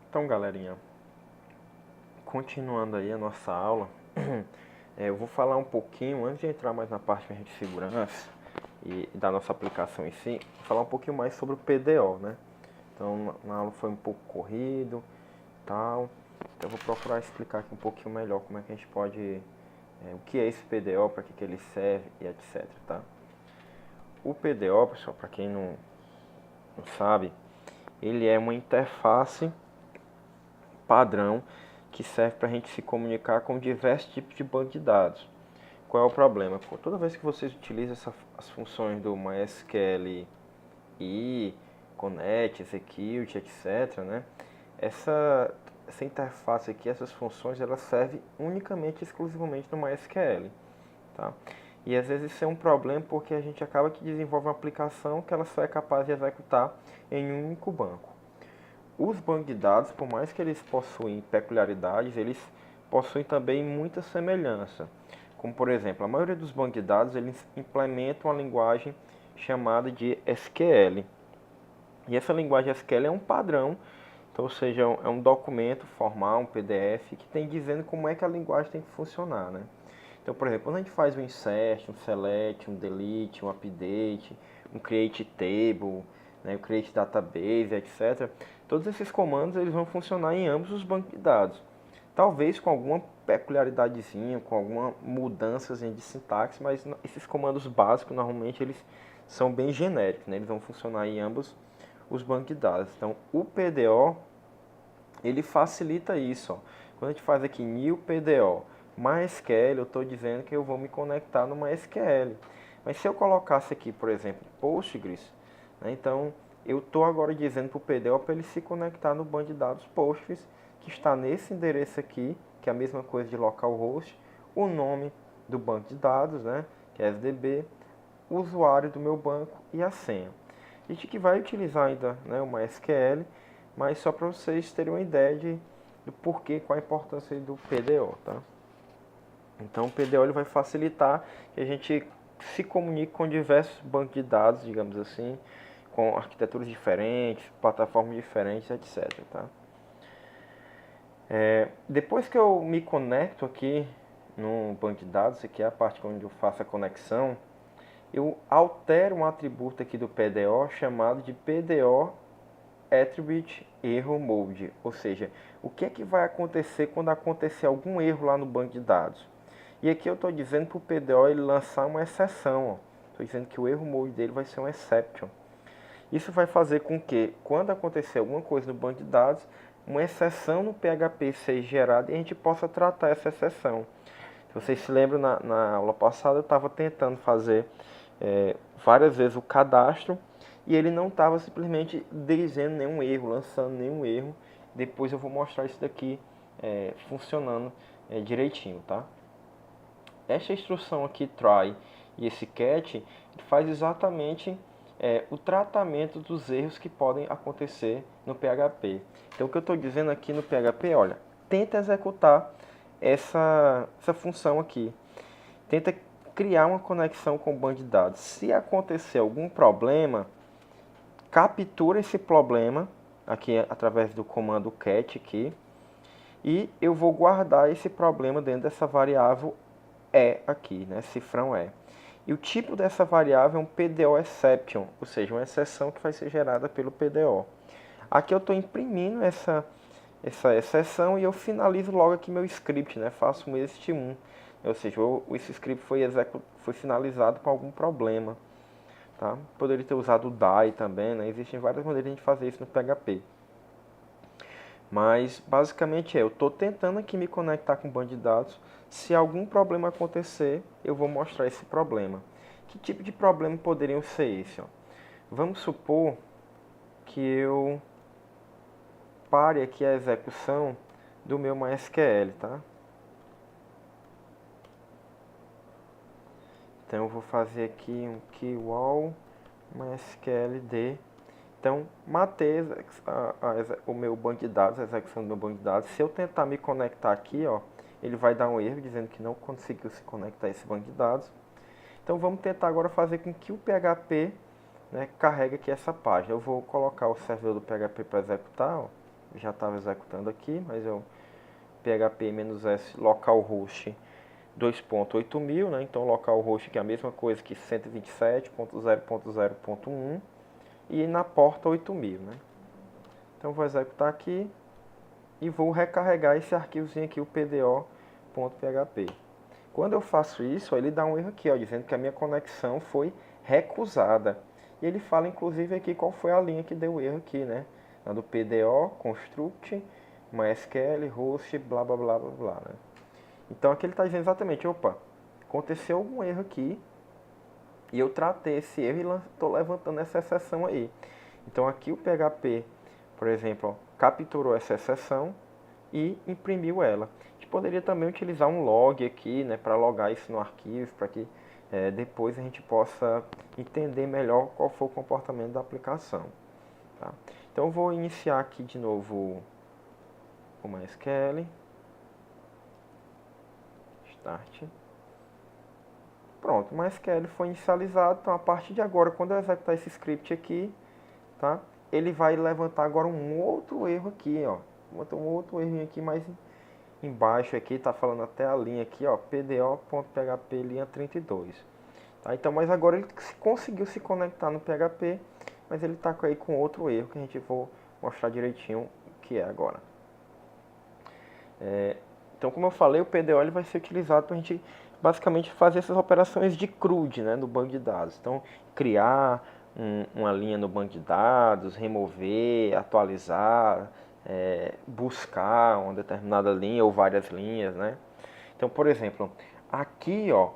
Então, galerinha, continuando aí a nossa aula, eu vou falar um pouquinho, antes de entrar mais na parte de segurança e da nossa aplicação em si, vou falar um pouquinho mais sobre o PDO, né? Então, na aula foi um pouco corrido, tal, então eu vou procurar explicar aqui um pouquinho melhor como é que a gente pode, o que é esse PDO, para que ele serve e etc, tá? O PDO, pessoal, para quem não sabe, ele é uma interface padrão que serve para a gente se comunicar com diversos tipos de banco de dados. Qual é o problema? Toda vez que vocês utilizam as funções do MySQL e Connect, Execute, etc., né? Essa interface aqui, essas funções, elas servem unicamente, exclusivamente no MySQL. Tá? E às vezes isso é um problema porque a gente acaba que desenvolve uma aplicação que ela só é capaz de executar em um único banco. Os bancos de dados, por mais que eles possuem peculiaridades, eles possuem também muita semelhança. Como, por exemplo, a maioria dos bancos de dados eles implementam uma linguagem chamada de SQL. E essa linguagem SQL é um padrão, então, ou seja, é um documento formal, um PDF, que tem dizendo como é que a linguagem tem que funcionar, né? Então, por exemplo, quando a gente faz um insert, um select, um delete, um update, um create table, né, o create database, etc. Todos esses comandos eles vão funcionar em ambos os bancos de dados. Talvez com alguma peculiaridadezinha, com alguma mudança de sintaxe, mas esses comandos básicos normalmente eles são bem genéricos, né? Eles vão funcionar em ambos os bancos de dados. Então, o PDO ele facilita isso. Ó. Quando a gente faz aqui new PDO MySQL, eu estou dizendo que eu vou me conectar no MySQL. Mas se eu colocasse aqui, por exemplo, Postgres, né, então eu estou agora dizendo para o PDO para ele se conectar no banco de dados Postgres, que está nesse endereço aqui, que é a mesma coisa de localhost, o nome do banco de dados, né, que é SDB, o usuário do meu banco e a senha. A gente que vai utilizar ainda, né, o MySQL, mas só para vocês terem uma ideia do porquê, qual a importância do PDO, tá? Então o PDO ele vai facilitar que a gente se comunique com diversos bancos de dados, digamos assim, com arquiteturas diferentes, plataformas diferentes, etc. Tá? Depois que eu me conecto aqui no banco de dados, aqui é a parte onde eu faço a conexão, eu altero um atributo aqui do PDO chamado de PDO Attribute Error Mode, ou seja, o que é que vai acontecer quando acontecer algum erro lá no banco de dados. E aqui eu estou dizendo para o PDO ele lançar uma exceção. Estou dizendo que o erro mode dele vai ser um exception. Isso vai fazer com que, quando acontecer alguma coisa no banco de dados, uma exceção no PHP seja gerada e a gente possa tratar essa exceção. Se vocês se lembram, na aula passada eu estava tentando fazer várias vezes o cadastro e ele não estava simplesmente dizendo nenhum erro, lançando nenhum erro. Depois eu vou mostrar isso daqui funcionando direitinho, tá? Esta instrução aqui, try, e esse catch, faz exatamente o tratamento dos erros que podem acontecer no PHP. Então o que eu estou dizendo aqui no PHP, olha, tenta executar essa função aqui. Tenta criar uma conexão com o banco de dados. Se acontecer algum problema, captura esse problema aqui através do comando cat aqui e eu vou guardar esse problema dentro dessa variável aqui, né, cifrão E. E o tipo dessa variável é um PDO exception, ou seja, uma exceção que vai ser gerada pelo PDO. Aqui eu estou imprimindo essa exceção e eu finalizo logo aqui meu script, né, faço um exit1. Ou seja, esse script foi finalizado com algum problema. Tá? Poderia ter usado o die também, né? Existem várias maneiras de a gente fazer isso no PHP. Mas basicamente eu estou tentando aqui me conectar com o banco de dados. Se algum problema acontecer, eu vou mostrar esse problema. Que tipo de problema poderiam ser esse? Ó? Vamos supor que eu pare aqui a execução do meu MySQL, tá? Então eu vou fazer aqui um keywall MySQL Então, matei o meu banco de dados, a execução do meu banco de dados. Se eu tentar me conectar aqui, ó, ele vai dar um erro dizendo que não conseguiu se conectar a esse banco de dados. Então, vamos tentar agora fazer com que o PHP, né, carregue aqui essa página. Eu vou colocar o servidor do PHP para executar. Ó. já estava executando aqui, mas eu php-s localhost 2.8000, né? Então localhost que é a mesma coisa que 127.0.0.1 e na porta 8000, né? Então vou executar aqui e vou recarregar esse arquivozinho aqui, o pdo.php. Quando eu faço isso, ele dá um erro aqui, ó, dizendo que a minha conexão foi recusada. E ele fala inclusive aqui qual foi a linha que deu erro aqui, né? A do PDO, construct, MySQL, host, blá blá blá blá blá, né? Então aqui ele está dizendo exatamente, opa, aconteceu algum erro aqui e eu tratei esse erro e estou levantando essa exceção aí. Então aqui o PHP, por exemplo, ó, capturou essa exceção e imprimiu ela. A gente poderia também utilizar um log aqui, né, para logar isso no arquivo, para que depois a gente possa entender melhor qual foi o comportamento da aplicação. Tá? Então eu vou iniciar aqui de novo o MySQL. Start. Pronto, o MySQL foi inicializado, então a partir de agora, quando eu executar esse script aqui, tá, ele vai levantar agora um outro erro aqui, ó. Botou um outro erro aqui mais embaixo aqui, tá falando até a linha aqui, ó, pdo.php linha 32. Tá? Então, mas agora ele conseguiu se conectar no PHP, mas ele tá aí com outro erro que a gente vou mostrar direitinho o que é agora. Então, como eu falei, o PDO ele vai ser utilizado para a gente basicamente fazer essas operações de CRUD, né, no banco de dados. Então, criar uma linha no banco de dados, remover, atualizar, buscar uma determinada linha ou várias linhas, né? Então, por exemplo, aqui, ó, pra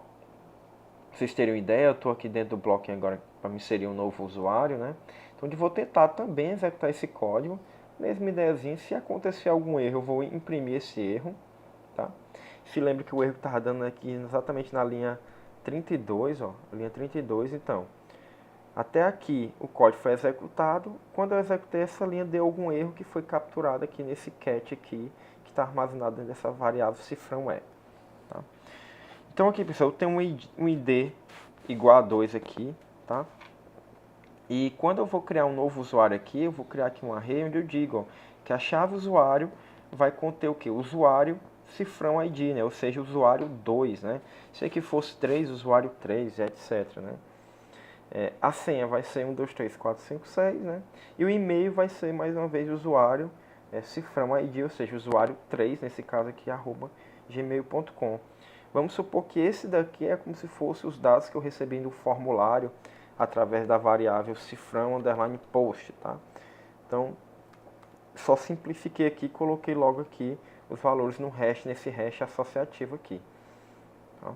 vocês terem uma ideia, eu estou aqui dentro do bloco agora para me inserir um novo usuário, né? Então, eu vou tentar também executar esse código. Mesma ideiazinha, se acontecer algum erro, eu vou imprimir esse erro. Tá? Se lembre que o erro estava dando aqui exatamente na linha 32, ó, linha 32, então, até aqui o código foi executado, quando eu executei essa linha deu algum erro que foi capturado aqui nesse cat aqui, que está armazenado dentro dessa variável cifrão E. Tá? Então aqui, pessoal, eu tenho um ID igual a 2 aqui, tá? E quando eu vou criar um novo usuário aqui, eu vou criar aqui um array onde eu digo, ó, que a chave usuário vai conter o que? Usuário cifrão ID, né? Ou seja, usuário 2, né? Se aqui fosse 3, usuário 3, etc, né? A senha vai ser 1, 2, 3, 4, 5, 6, né? E o e-mail vai ser, mais uma vez, usuário cifrão ID, ou seja, usuário 3, nesse caso aqui, arroba gmail.com. Vamos supor que esse daqui é como se fosse os dados que eu recebi no formulário através da variável cifrão underline post, tá? Então, só simplifiquei aqui e coloquei logo aqui os valores no hash, nesse hash associativo aqui. Tá?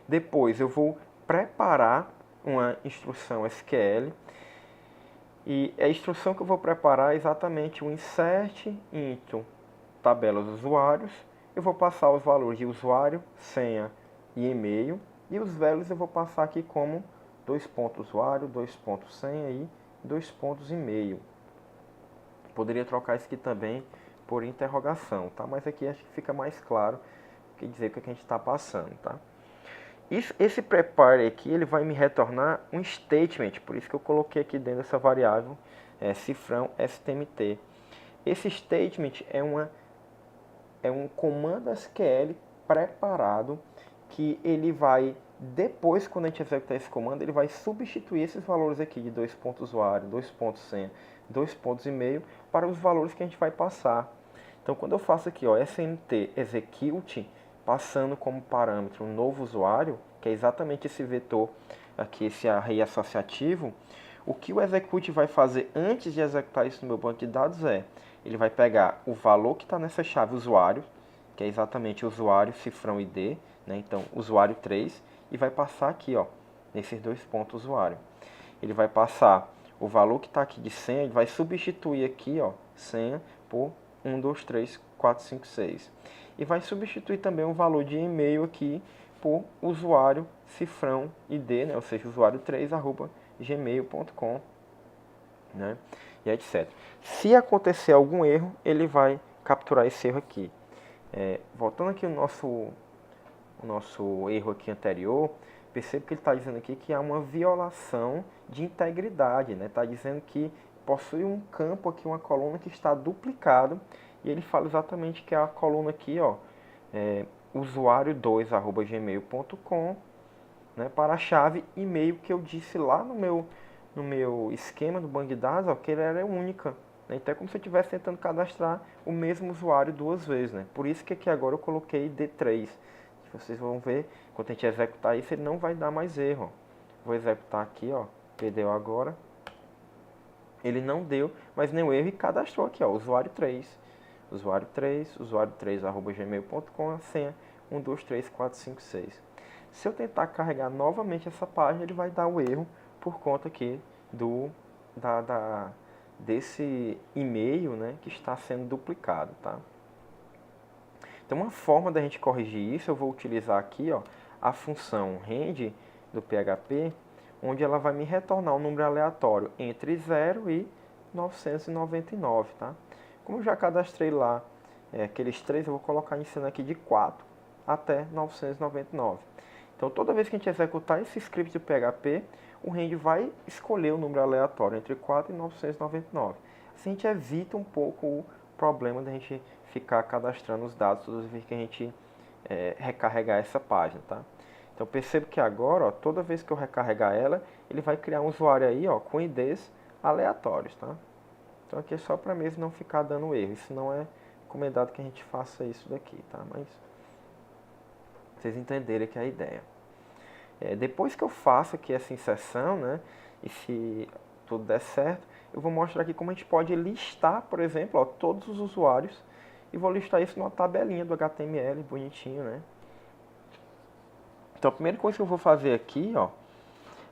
Depois eu vou preparar uma instrução SQL e a instrução que eu vou preparar é exatamente o insert into tabelas usuários. Eu vou passar os valores de usuário, senha e e-mail e os velhos eu vou passar aqui como 2 pontos usuário, 2 pontos senha e 2 pontos e-mail. Poderia trocar isso aqui também por interrogação, tá? Mas aqui acho que fica mais claro que dizer o que a gente está passando, tá? Esse prepare aqui, ele vai me retornar um statement, por isso que eu coloquei aqui dentro dessa variável cifrão stmt. Esse statement é um comando SQL preparado que ele vai, depois quando a gente executar esse comando, ele vai substituir esses valores aqui de 2 pontos usuário, 2 pontos senha, 2 pontos e-mail para os valores que a gente vai passar. Então quando eu faço aqui, ó, snt execute, passando como parâmetro um novo usuário, que é exatamente esse vetor aqui, esse array associativo, o que o execute vai fazer antes de executar isso no meu banco de dados ele vai pegar o valor que está nessa chave usuário, que é exatamente usuário cifrão ID, né? Então usuário 3, e vai passar aqui, ó, nesses 2 pontos usuário. Ele vai passar o valor que está aqui de senha, ele vai substituir aqui, ó, senha por 1, 2, 3, 4, 5, 6. E vai substituir também o valor de e-mail aqui por usuário cifrão ID, né? Ou seja, usuário 3, arroba gmail.com, né? E etc. Se acontecer algum erro, ele vai capturar esse erro aqui. Voltando aqui o nosso erro aqui anterior, percebe que ele está dizendo aqui que há uma violação de integridade, né? Está dizendo que possui um campo aqui, uma coluna que está duplicado, e ele fala exatamente que é a coluna aqui, ó, usuário2@gmail.com, né, para a chave e-mail que eu disse lá no meu esquema do banco de dados, ó, que ele era única. Né? Então é como se eu estivesse tentando cadastrar o mesmo usuário duas vezes. Né? Por isso que aqui agora eu coloquei D3. Vocês vão ver, quando a gente executar isso, ele não vai dar mais erro. Ó. Vou executar aqui, ó, perdeu agora. Ele não deu mais nenhum erro e cadastrou aqui, ó, usuário 3. Usuário 3, usuário3@gmail.com, a senha 123456. Se eu tentar carregar novamente essa página, ele vai dar o erro por conta aqui desse e-mail, né, que está sendo duplicado, tá? Então, uma forma da gente corrigir isso, eu vou utilizar aqui, ó, a função rend do PHP, onde ela vai me retornar um número aleatório entre 0 e 999, tá? Como eu já cadastrei lá aqueles três, eu vou colocar em cena aqui de 4 até 999. Então, toda vez que a gente executar esse script do PHP, o rend vai escolher o número aleatório entre 4 e 999. Assim a gente evita um pouco o problema da gente ficar cadastrando os dados toda vez que a gente recarregar essa página, tá? Então percebo que agora, ó, toda vez que eu recarregar ela, ele vai criar um usuário aí, ó, com IDs aleatórios, tá? Então aqui é só para mesmo não ficar dando erro. Isso não é recomendado que a gente faça isso daqui, tá? Mas vocês entenderem que é a ideia. Depois que eu faço aqui essa inserção, né, e se tudo der certo, eu vou mostrar aqui como a gente pode listar, por exemplo, ó, todos os usuários, e vou listar isso numa tabelinha do HTML, bonitinho, né. Então a primeira coisa que eu vou fazer aqui, ó,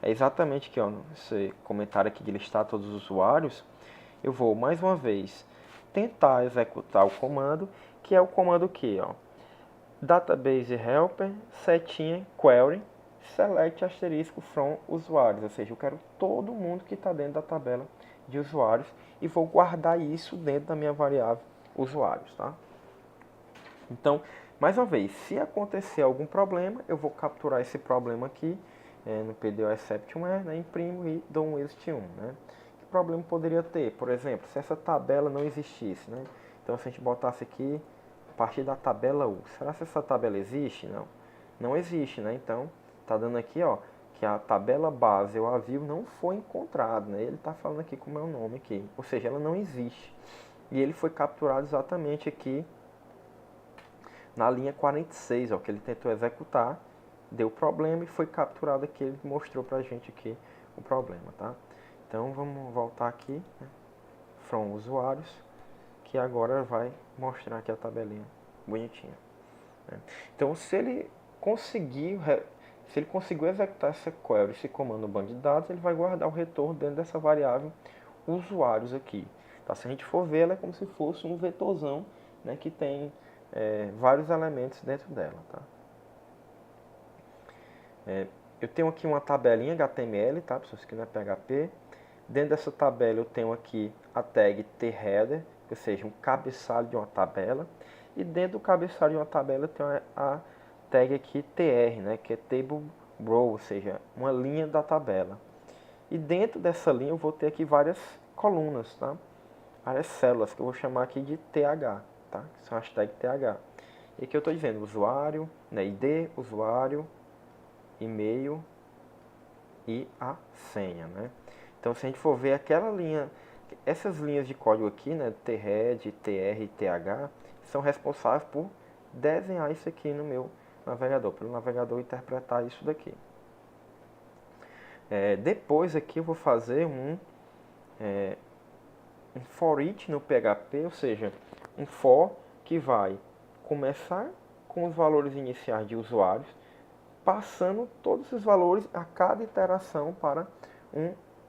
é exatamente aqui, ó, esse comentário aqui de listar todos os usuários, eu vou, mais uma vez, tentar executar o comando, que é o comando que, ó, database helper, setinha, query, select asterisco from usuários, ou seja, eu quero todo mundo que está dentro da tabela de usuários e vou guardar isso dentro da minha variável usuários, tá? Então, mais uma vez, se acontecer algum problema, eu vou capturar esse problema aqui no PDO except1, né, imprimo e dou um exit1, né? Que problema poderia ter? Por exemplo, se essa tabela não existisse, né? Então, se a gente botasse aqui a partir da tabela U, será que essa tabela existe? Não, não existe, né? Então, tá dando aqui, ó, que a tabela base ou a view não foi encontrada, né? Ele está falando aqui como é o nome aqui, ou seja, ela não existe. E ele foi capturado exatamente aqui na linha 46, ó, que ele tentou executar, deu problema e foi capturado aqui, ele mostrou pra gente aqui o problema, tá? Então vamos voltar aqui, né, from usuários, que agora vai mostrar aqui a tabelinha bonitinha. Né? Então se ele conseguiu executar essa query, esse comando no banco de dados, ele vai guardar o retorno dentro dessa variável usuários aqui. Tá? Se a gente for ver, ela é como se fosse um vetorzão, né, que tem vários elementos dentro dela. Tá? Eu tenho aqui uma tabelinha HTML, tá? Pessoas que não é PHP. Dentro dessa tabela eu tenho aqui a tag theader, ou seja, um cabeçalho de uma tabela. E dentro do cabeçalho de uma tabela eu tenho a tag aqui tr, né, que é table row, ou seja, uma linha da tabela. E dentro dessa linha eu vou ter aqui várias colunas, tá? Várias células que eu vou chamar aqui de th, tá? Que são as tags th. E aqui eu estou dizendo usuário, né, ID, usuário, e-mail e a senha, né? Então se a gente for ver aquela linha, essas linhas de código aqui, né, tred, tr e th, são responsáveis por desenhar isso aqui no meu navegador, pelo navegador interpretar isso daqui. Depois aqui eu vou fazer um for each no PHP, ou seja, um for que vai começar com os valores iniciais de usuários, passando todos os valores a cada iteração para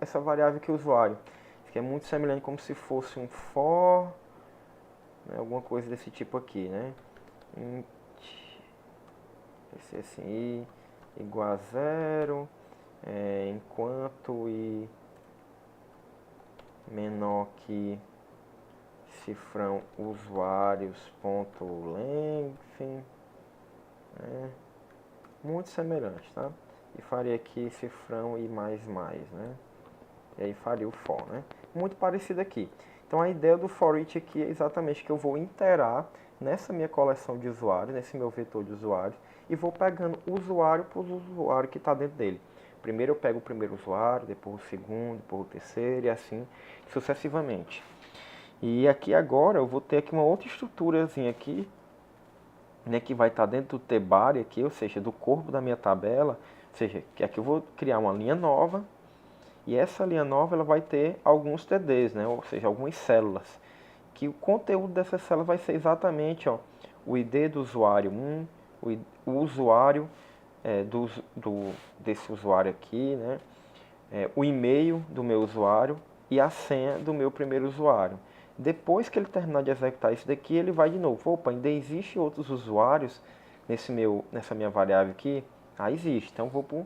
essa variável aqui, usuário. Isso aqui é muito semelhante como se fosse um for, né, alguma coisa desse tipo aqui, né? Esse assim, i igual a 0, enquanto i menor que cifrão usuários.length, né? Muito semelhante, tá? E faria aqui cifrão e mais, né? E aí faria o for, né? muito parecido aqui. Então a ideia do for each aqui é exatamente que eu vou iterar nessa minha coleção de usuários, nesse meu vetor de usuários, e vou pegando usuário por usuário que está dentro dele. Primeiro eu pego o primeiro usuário, depois o segundo, depois o terceiro e assim sucessivamente. E aqui agora eu vou ter aqui uma outra estruturazinha aqui, né, que vai estar dentro do tbody aqui, ou seja, do corpo da minha tabela, ou seja, que aqui eu vou criar uma linha nova, e essa linha nova ela vai ter alguns TDs, né, ou seja, algumas células, que o conteúdo dessa célula vai ser exatamente ó, o ID do usuário 1, o usuário desse usuário aqui, né, o e-mail do meu usuário e a senha do meu primeiro usuário. Depois que ele terminar de executar isso daqui, ele vai de novo. Opa, ainda existe outros usuários nessa minha variável aqui? Ah, existe. Então, eu vou para o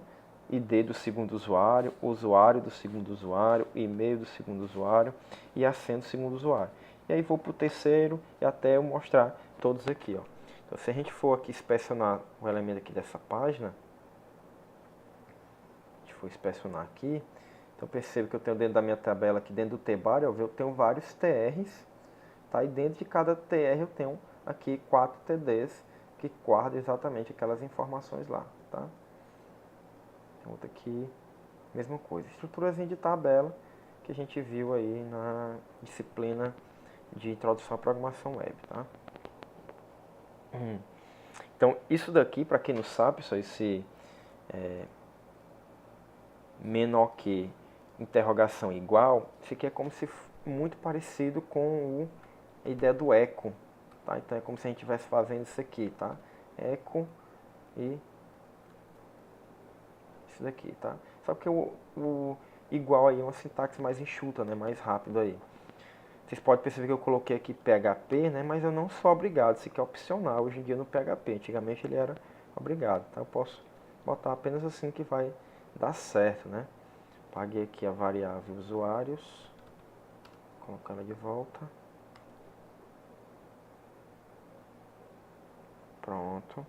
ID do segundo usuário do segundo usuário, e-mail do segundo usuário e a senha do segundo usuário. E aí vou para o terceiro e até eu mostrar todos aqui. Ó. Então, se a gente for aqui inspecionar o elemento aqui dessa página, for inspecionar aqui, então percebo que eu tenho dentro da minha tabela aqui dentro do tbody, eu tenho vários TRs, tá? E dentro de cada TR eu tenho aqui 4 TDs que guardam exatamente aquelas informações lá, tá? Tem outra aqui, mesma coisa, estruturazinha de tabela que a gente viu aí na disciplina de introdução à programação web, tá? Então isso daqui, para quem não sabe, só esse menor que interrogação igual, isso aqui é como se muito parecido com a ideia do eco, tá? Então é como se a gente estivesse fazendo isso aqui, tá? Eco e isso daqui, tá? Só que o igual aí é uma sintaxe mais enxuta, né? Mais rápido aí. Vocês podem perceber que eu coloquei aqui PHP, né? Mas eu não sou obrigado, isso aqui é opcional hoje em dia no PHP. Antigamente ele era obrigado, tá? Eu posso botar apenas assim que vai dar certo, né? Paguei aqui a variável usuários, colocar ela de volta. Pronto.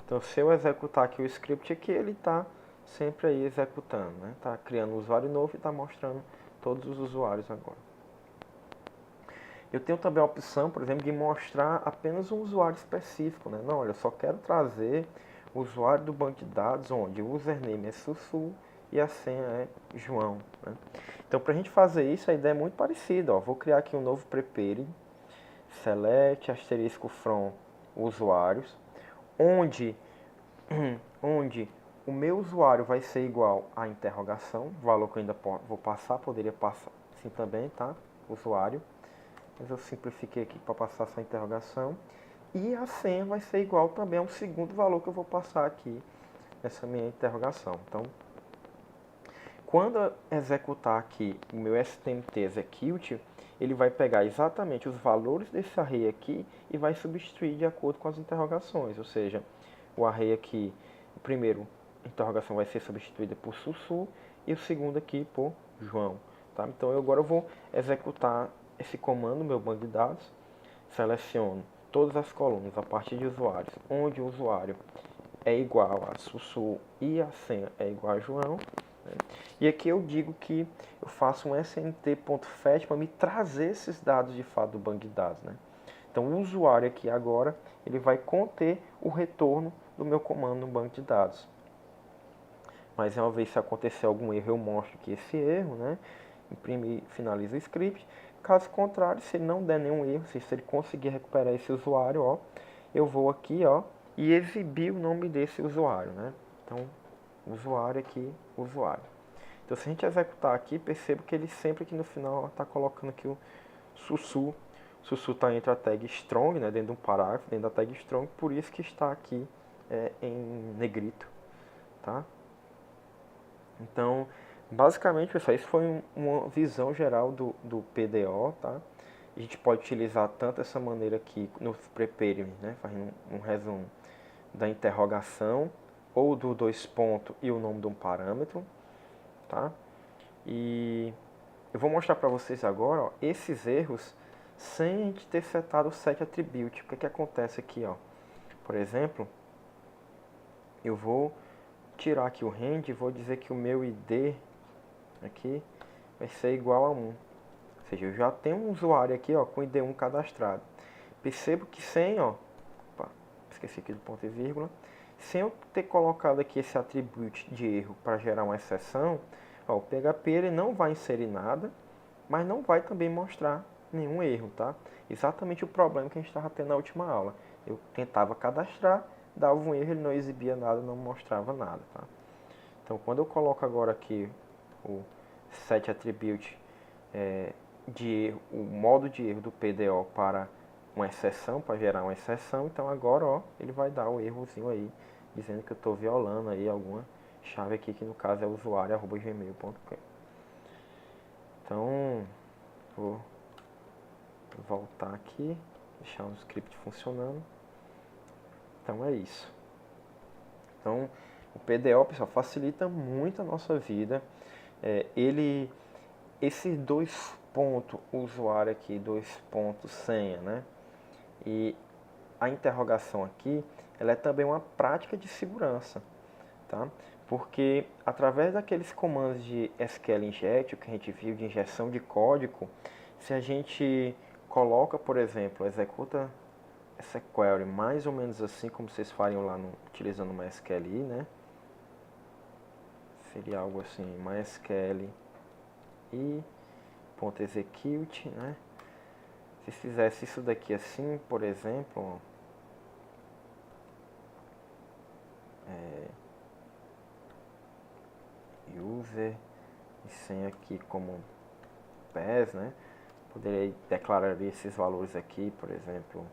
Então, se eu executar aqui o script aqui, ele está sempre aí executando, né? Está criando um usuário novo e está mostrando todos os usuários agora. Eu tenho também a opção, por exemplo, de mostrar apenas um usuário específico, né? Não, olha, eu só quero trazer o usuário do banco de dados onde o username é Sussu e a senha é João, né? Então, para a gente fazer isso, a ideia é muito parecida. Ó. Vou criar aqui um novo prepare, select asterisco from usuários, onde o meu usuário vai ser igual à interrogação, valor que eu ainda vou passar, poderia passar assim também, tá? Usuário, mas eu simplifiquei aqui para passar essa interrogação. E a senha vai ser igual também a um segundo valor que eu vou passar aqui nessa minha interrogação. Então, quando eu executar aqui o meu STMT execute, ele vai pegar exatamente os valores desse array aqui e vai substituir de acordo com as interrogações. Ou seja, o array aqui, o primeiro interrogação vai ser substituída por Sussu e o segundo aqui por João. Tá? Então eu agora vou executar esse comando, meu banco de dados, seleciono todas as colunas a partir de usuários, onde o usuário é igual a Sussu e a senha é igual a João. Né? E aqui eu digo que eu faço um snt.fetch para me trazer esses dados de fato do banco de dados. Né? Então o usuário aqui agora ele vai conter o retorno do meu comando no banco de dados. Mas uma vez se acontecer algum erro eu mostro que esse erro, né? Imprime e finaliza o script. Caso contrário, se ele não der nenhum erro, se ele conseguir recuperar esse usuário, ó, eu vou aqui, ó, e exibir o nome desse usuário, né? Então, usuário aqui, usuário. Então, se a gente executar aqui, perceba que ele sempre aqui no final está colocando aqui o Sussu. Sussu está entre a tag strong, né, dentro de um parágrafo, dentro da tag strong, por isso que está aqui em negrito, tá? Então, basicamente, pessoal, isso foi uma visão geral do PDO, tá? A gente pode utilizar tanto essa maneira aqui no prepare, né, fazendo um resumo da interrogação ou do dois pontos e o nome de um parâmetro, tá? E eu vou mostrar para vocês agora, ó, esses erros sem a gente ter setado o set attribute. O que acontece aqui, ó? Por exemplo, eu vou tirar aqui o range e vou dizer que o meu ID aqui vai ser igual a 1. seja, eu já tenho um usuário aqui, ó, com ID1 cadastrado. Percebo que sem, ó, opa, esqueci aqui do ponto e vírgula, sem eu ter colocado aqui esse attribute de erro para gerar uma exceção, ó, o PHP ele não vai inserir nada, mas não vai também mostrar nenhum erro, tá? Exatamente o problema que a gente estava tendo na última aula. Eu tentava cadastrar, dava um erro, ele não exibia nada, não mostrava nada, tá? Então, quando eu coloco agora aqui o set attribute de erro, o modo de erro do PDO para uma exceção, para gerar uma exceção, então agora, ó, ele vai dar o errozinho aí, dizendo que eu estou violando aí alguma chave aqui, que no caso é usuário@gmail.com. Então, vou voltar aqui, deixar o script funcionando. Então é isso. Então, o PDO, pessoal, facilita muito a nossa vida. Esses dois pontos usuário aqui, dois pontos senha, né? E a interrogação aqui, ela é também uma prática de segurança, tá? Porque através daqueles comandos de SQL inject, que a gente viu de injeção de código, se a gente coloca, por exemplo, executa essa query mais ou menos assim como vocês fariam lá utilizando MySQLi, né? Seria algo assim, MySQL e .execute, né? Se fizesse isso daqui assim, por exemplo, user e senha aqui como pass, né? Poderia declarar esses valores aqui, por exemplo,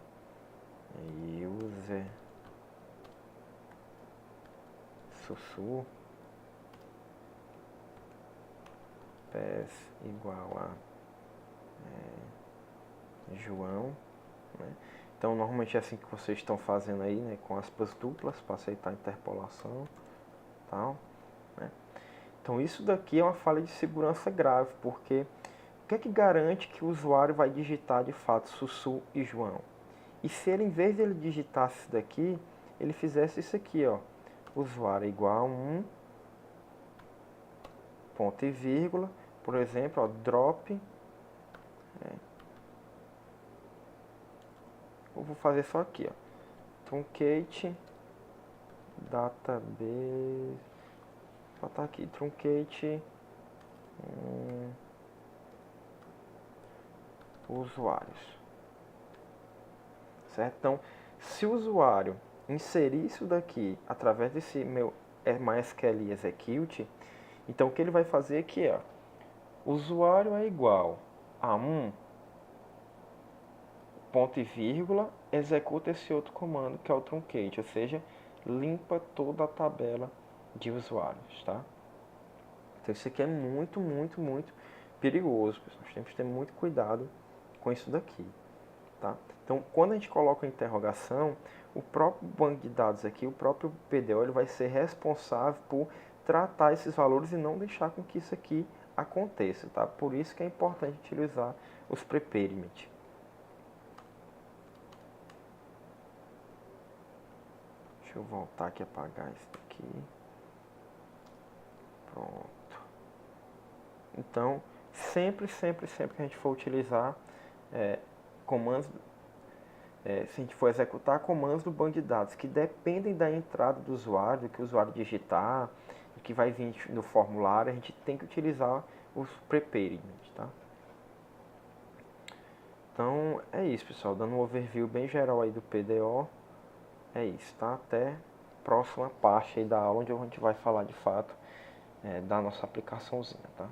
user sussu pass igual a João, né? Então normalmente é assim que vocês estão fazendo aí, né? Com aspas duplas para aceitar a interpolação, tal, né? Então isso daqui é uma falha de segurança grave, porque o que é que garante que o usuário vai digitar de fato Sussu e João? E se ele, em vez de ele digitar isso daqui, ele fizesse isso aqui, ó, usuário igual a 1, ponto e vírgula, por exemplo, ó, drop, eu vou fazer só aqui, ó, truncate database, vou botar aqui, truncate usuários, certo? Então, se o usuário inserir isso daqui através desse meu MySQL execute, então o que ele vai fazer aqui é, usuário é igual a 1, ponto e vírgula, executa esse outro comando que é o truncate, ou seja, limpa toda a tabela de usuários, tá? Então isso aqui é muito, muito, muito perigoso, pessoal. Nós temos que ter muito cuidado com isso daqui, tá? Então, quando a gente coloca a interrogação, o próprio banco de dados aqui, o próprio PDO, ele vai ser responsável por tratar esses valores e não deixar com que isso aqui aconteça, tá? Por isso que é importante utilizar os prepayment. Deixa eu voltar aqui e apagar isso daqui. Pronto. Então, sempre, sempre, sempre que a gente for utilizar comandos, se a gente for executar comandos do banco de dados que dependem da entrada do usuário, do que o usuário digitar, do que vai vir no formulário, a gente tem que utilizar os prepayment, tá? Então, é isso, pessoal. Dando um overview bem geral aí do PDO, é isso, tá? Até a próxima parte aí da aula, onde a gente vai falar de fato da nossa aplicaçãozinha, tá?